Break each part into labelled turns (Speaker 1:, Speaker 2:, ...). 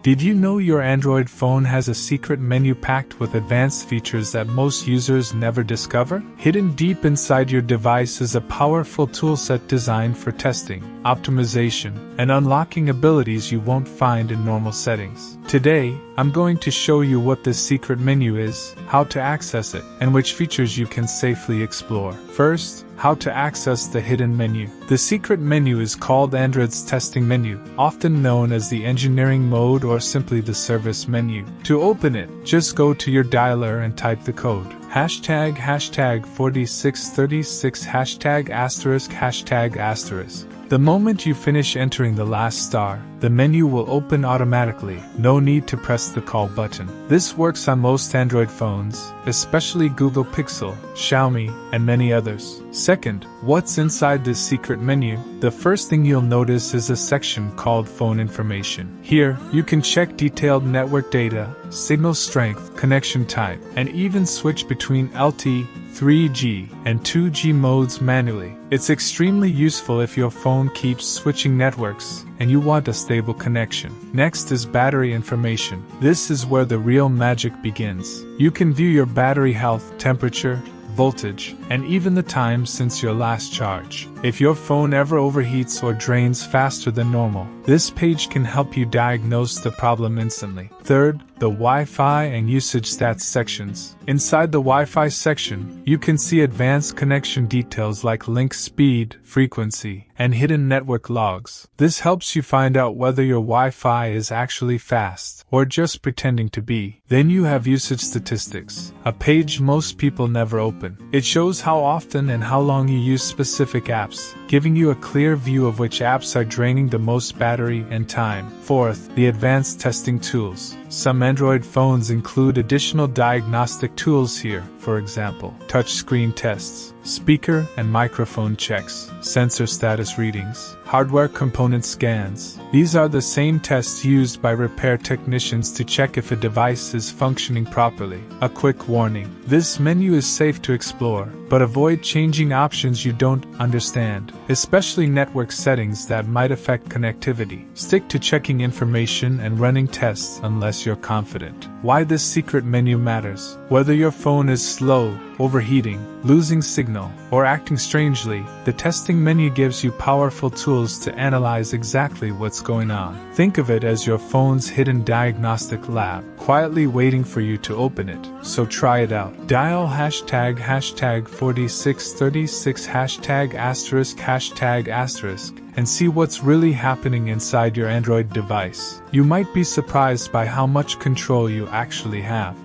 Speaker 1: Did you know your Android phone has a secret menu packed with advanced features that most users never discover? Hidden deep inside your device is a powerful toolset designed for testing, optimization, and unlocking abilities you won't find in normal settings. Today, I'm going to show you what this secret menu is, how to access it, and which features you can safely explore. First, how to access the hidden menu. The secret menu is called Android's testing menu, often known as the engineering mode or simply the service menu. To open it, just go to your dialer and type the code #4636 #***. The moment you finish entering the last star, the menu will open automatically, no need to press the call button. This works on most Android phones, especially Google Pixel, Xiaomi, and many others. Second, what's inside this secret menu? The first thing you'll notice is a section called Phone Information. Here, you can check detailed network data, signal strength, connection type, and even switch between LTE, 3G, and 2G modes manually. It's extremely useful if your phone keeps switching networks and you want a stable connection. Next is battery information. This is where the real magic begins. You can view your battery health, temperature, voltage, and even the time since your last charge. If your phone ever overheats or drains faster than normal, this page can help you diagnose the problem instantly. Third, the Wi-Fi and usage stats sections. Inside the Wi-Fi section, you can see advanced connection details like link speed, frequency, and hidden network logs. This helps you find out whether your Wi-Fi is actually fast or just pretending to be. Then you have usage statistics, a page most people never open. It shows how often and how long you use specific apps, giving you a clear view of which apps are draining the most battery and time. Fourth, the advanced testing tools. Some Android phones include additional diagnostic tools here, for example, touchscreen tests, speaker and microphone checks, sensor status readings, hardware component scans. These are the same tests used by repair technicians to check if a device is functioning properly. A quick warning: this menu is safe to explore, but avoid changing options you don't understand, especially network settings that might affect connectivity. Stick to checking information and running tests unless you're confident. Why this secret menu matters. Whether your phone is slow, overheating, losing signal, or acting strangely, the testing menu gives you powerful tools to analyze exactly what's going on. Think of it as your phone's hidden diagnostic lab, quietly waiting for you to open it. So try it out. Dial #4636 and see what's really happening inside your Android device. You might be surprised by how much control you actually have.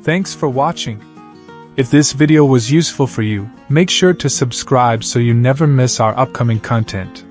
Speaker 1: Thanks for watching. If this video was useful for you, make sure to subscribe so you never miss our upcoming content.